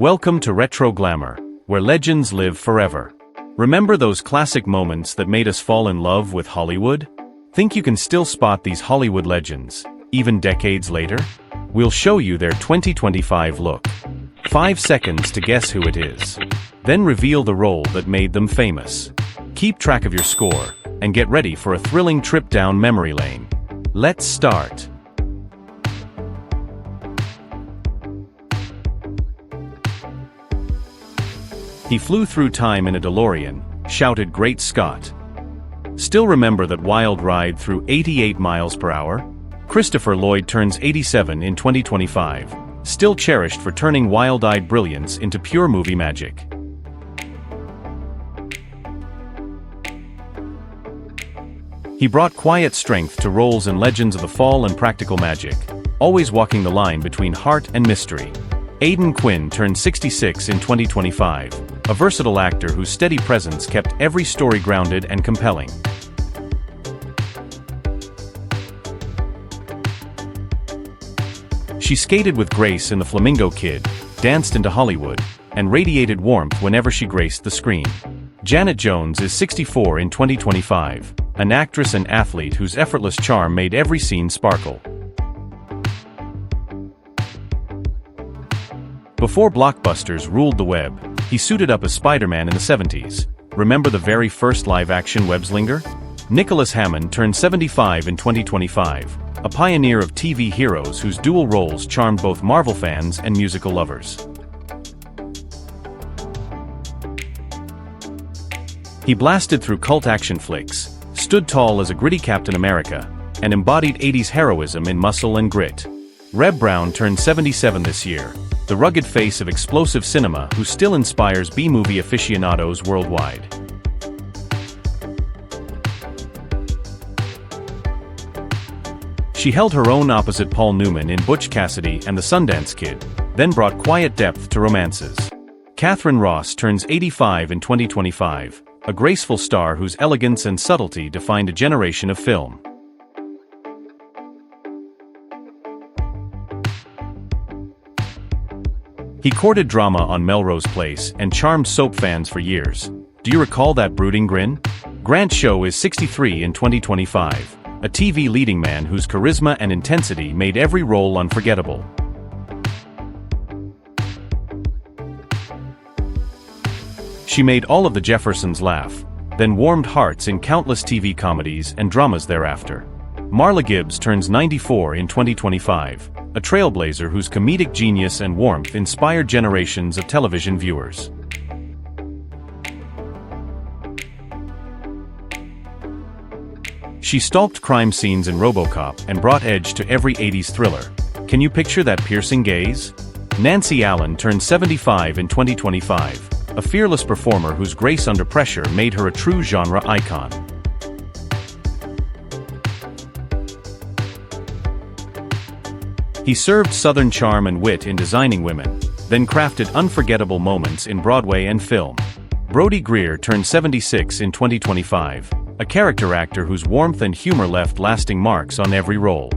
Welcome to Retro Glamour, where legends live forever. Remember those classic moments that made us fall in love with Hollywood? Think you can still spot these Hollywood legends, even decades later? We'll show you their 2025 look. 5 seconds to guess who it is. Then reveal the role that made them famous. Keep track of your score, and get ready for a thrilling trip down memory lane. Let's start. He flew through time in a DeLorean, shouted "Great Scott!" Still remember that wild ride through 88 miles per hour? Christopher Lloyd turns 87 in 2025, still cherished for turning wild-eyed brilliance into pure movie magic. He brought quiet strength to roles in Legends of the Fall and Practical Magic, always walking the line between heart and mystery. Aidan Quinn turned 66 in 2025, a versatile actor whose steady presence kept every story grounded and compelling. She skated with grace in The Flamingo Kid, danced into Hollywood, and radiated warmth whenever she graced the screen. Janet Jones is 64 in 2025, an actress and athlete whose effortless charm made every scene sparkle. Before blockbusters ruled the web, he suited up as Spider-Man in the 70s. Remember the very first live-action web-slinger? Nicholas Hammond turned 75 in 2025, a pioneer of TV heroes whose dual roles charmed both Marvel fans and musical lovers. He blasted through cult action flicks, stood tall as a gritty Captain America, and embodied 80s heroism in Muscle and Grit. Reb Brown turned 77 this year, the rugged face of explosive cinema who still inspires B-movie aficionados worldwide. She held her own opposite Paul Newman in Butch Cassidy and the Sundance Kid, then brought quiet depth to romances. Catherine Ross turns 85 in 2025, a graceful star whose elegance and subtlety defined a generation of film. He courted drama on Melrose Place and charmed soap fans for years. Do you recall that brooding grin? Grant Show is 63 in 2025, a TV leading man whose charisma and intensity made every role unforgettable. She made all of the Jeffersons laugh, then warmed hearts in countless TV comedies and dramas thereafter. Marla Gibbs turns 94 in 2025, a trailblazer whose comedic genius and warmth inspired generations of television viewers. She stalked crime scenes in RoboCop and brought edge to every 80s thriller. Can you picture that piercing gaze? Nancy Allen turned 75 in 2025, a fearless performer whose grace under pressure made her a true genre icon. He served Southern charm and wit in designing women, then crafted unforgettable moments in Broadway and film. Brody Greer turned 76 in 2025, a character actor whose warmth and humor left lasting marks on every role.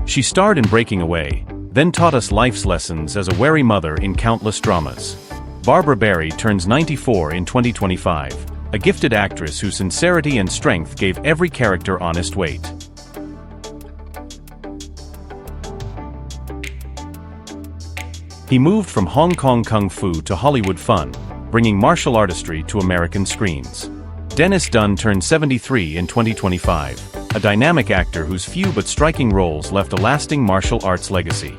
She starred in Breaking Away, then taught us life's lessons as a wary mother in countless dramas. Barbara Barry turns 94 in 2025, a gifted actress whose sincerity and strength gave every character honest weight. He moved from Hong Kong kung fu to Hollywood fun, bringing martial artistry to American screens. Dennis Dunn turned 73 in 2025, a dynamic actor whose few but striking roles left a lasting martial arts legacy.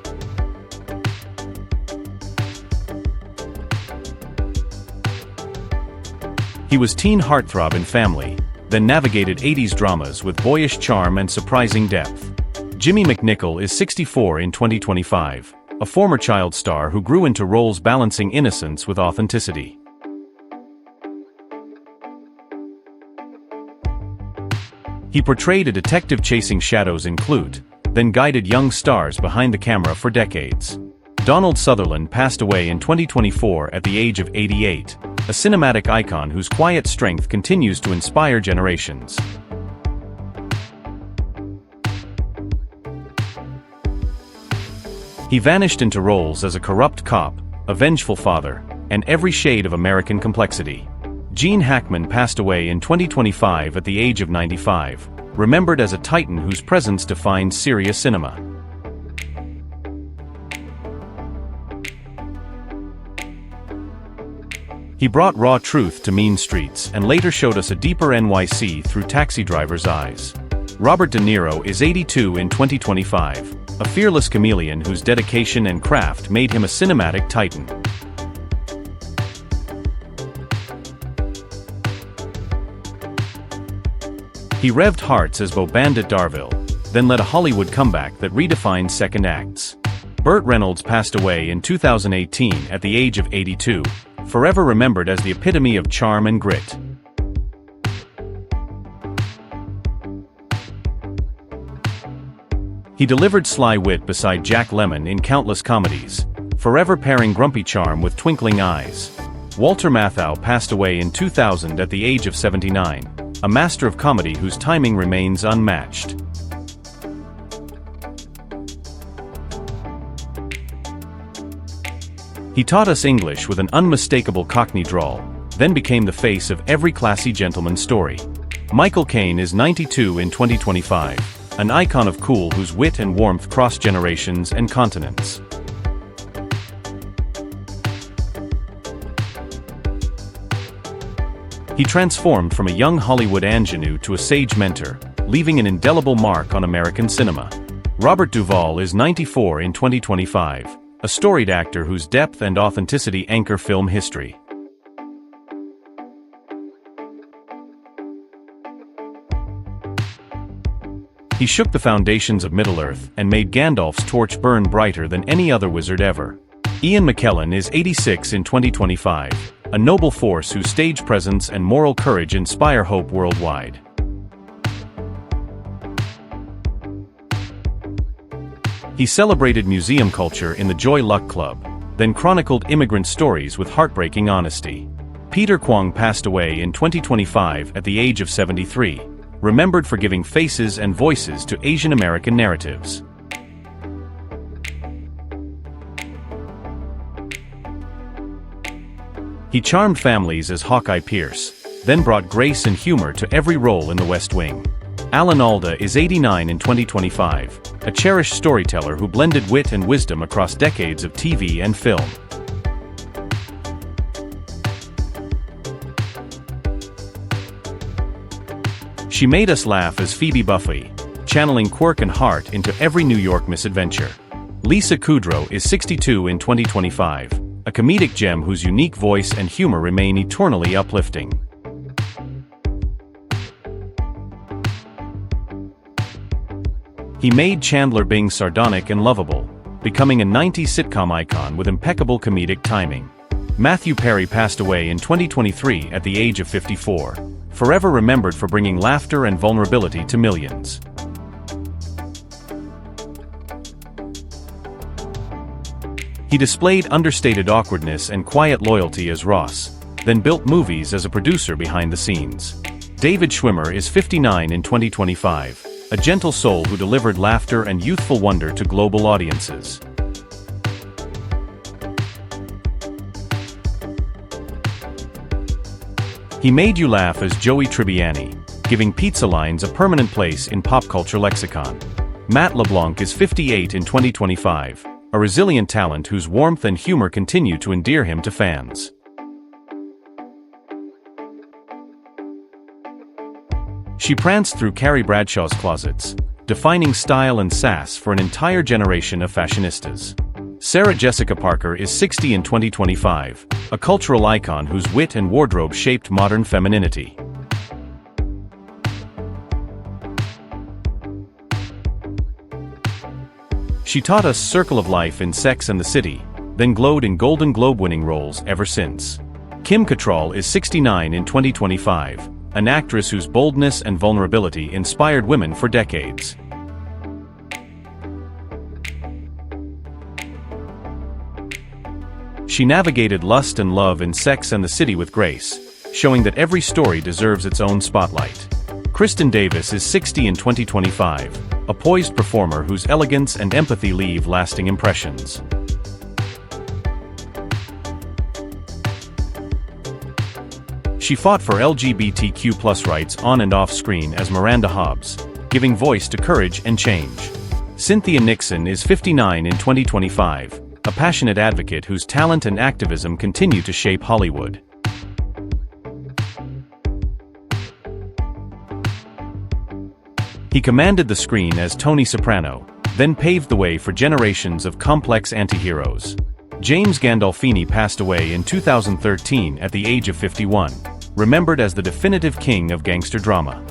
He was teen heartthrob in Family, then navigated 80s dramas with boyish charm and surprising depth. Jimmy McNichol is 64 in 2025, a former child star who grew into roles balancing innocence with authenticity. He portrayed a detective chasing shadows in Clute, then guided young stars behind the camera for decades. Donald Sutherland passed away in 2024 at the age of 88, a cinematic icon whose quiet strength continues to inspire generations. He vanished into roles as a corrupt cop, a vengeful father, and every shade of American complexity. Gene Hackman passed away in 2025 at the age of 95, remembered as a titan whose presence defined serious cinema. He brought raw truth to mean streets and later showed us a deeper NYC through Taxi Driver's eyes. Robert De Niro is 82 in 2025, a fearless chameleon whose dedication and craft made him a cinematic titan. He revved hearts as Beau Bandit Darville, then led a Hollywood comeback that redefined second acts. Burt Reynolds passed away in 2018 at the age of 82, forever remembered as the epitome of charm and grit. He delivered sly wit beside Jack Lemmon in countless comedies, forever pairing grumpy charm with twinkling eyes. Walter Matthau passed away in 2000 at the age of 79, a master of comedy whose timing remains unmatched. He taught us English with an unmistakable Cockney drawl, then became the face of every classy gentleman's story. Michael Caine is 92 in 2025, an icon of cool whose wit and warmth cross generations and continents. He transformed from a young Hollywood ingenue to a sage mentor, leaving an indelible mark on American cinema. Robert Duvall is 94 in 2025, a storied actor whose depth and authenticity anchor film history. He shook the foundations of Middle-earth and made Gandalf's torch burn brighter than any other wizard ever. Ian McKellen is 86 in 2025, a noble force whose stage presence and moral courage inspire hope worldwide. He celebrated museum culture in the Joy Luck Club, then chronicled immigrant stories with heartbreaking honesty. Peter Kwong passed away in 2025 at the age of 73, remembered for giving faces and voices to Asian American narratives. He charmed families as Hawkeye Pierce, then brought grace and humor to every role in The West Wing. Alan Alda is 89 in 2025, a cherished storyteller who blended wit and wisdom across decades of TV and film. She made us laugh as Phoebe Buffay, channeling quirk and heart into every New York misadventure. Lisa Kudrow is 62 in 2025, a comedic gem whose unique voice and humor remain eternally uplifting. He made Chandler Bing sardonic and lovable, becoming a 90s sitcom icon with impeccable comedic timing. Matthew Perry passed away in 2023 at the age of 54, forever remembered for bringing laughter and vulnerability to millions. He displayed understated awkwardness and quiet loyalty as Ross, then built movies as a producer behind the scenes. David Schwimmer is 59 in 2025, a gentle soul who delivered laughter and youthful wonder to global audiences. He made you laugh as Joey Tribbiani, giving pizza lines a permanent place in pop culture lexicon. Matt LeBlanc is 58 in 2025, a resilient talent whose warmth and humor continue to endear him to fans. She pranced through Carrie Bradshaw's closets, defining style and sass for an entire generation of fashionistas. Sarah Jessica Parker is 60 in 2025, a cultural icon whose wit and wardrobe shaped modern femininity. She taught us Circle of Life in Sex and the City, then glowed in Golden Globe-winning roles ever since. Kim Cattrall is 69 in 2025, an actress whose boldness and vulnerability inspired women for decades. She navigated lust and love in Sex and the City with grace, showing that every story deserves its own spotlight. Kristen Davis is 60 in 2025, a poised performer whose elegance and empathy leave lasting impressions. She fought for LGBTQ+ rights on and off screen as Miranda Hobbs, giving voice to courage and change. Cynthia Nixon is 59 in 2025, a passionate advocate whose talent and activism continue to shape Hollywood. He commanded the screen as Tony Soprano, then paved the way for generations of complex anti-heroes. James Gandolfini passed away in 2013 at the age of 51, remembered as the definitive king of gangster drama.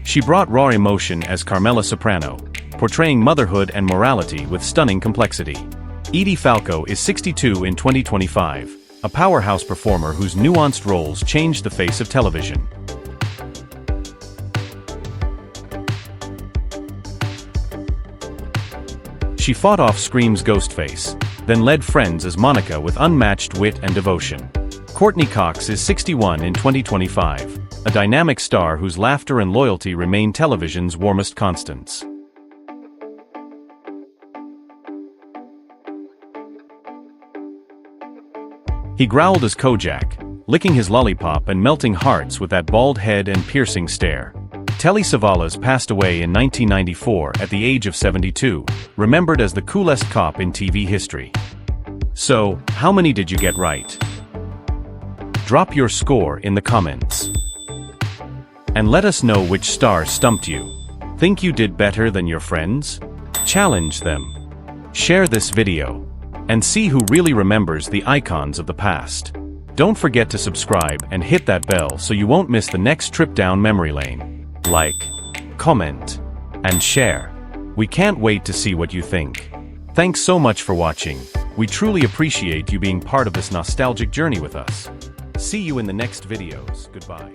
She brought raw emotion as Carmela Soprano, portraying motherhood and morality with stunning complexity. Edie Falco is 62 in 2025, a powerhouse performer whose nuanced roles changed the face of television. She fought off Scream's Ghostface, then led Friends as Monica with unmatched wit and devotion. Courtney Cox is 61 in 2025, a dynamic star whose laughter and loyalty remain television's warmest constants. He growled as Kojak, licking his lollipop and melting hearts with that bald head and piercing stare. Telly Savalas passed away in 1994 at the age of 72, remembered as the coolest cop in TV history. So, how many did you get right? Drop your score in the comments. And let us know which star stumped you. Think you did better than your friends? Challenge them. Share this video. And see who really remembers the icons of the past. Don't forget to subscribe and hit that bell so you won't miss the next trip down memory lane. Like, comment, and share. We can't wait to see what you think. Thanks so much for watching. We truly appreciate you being part of this nostalgic journey with us. See you in the next videos. Goodbye.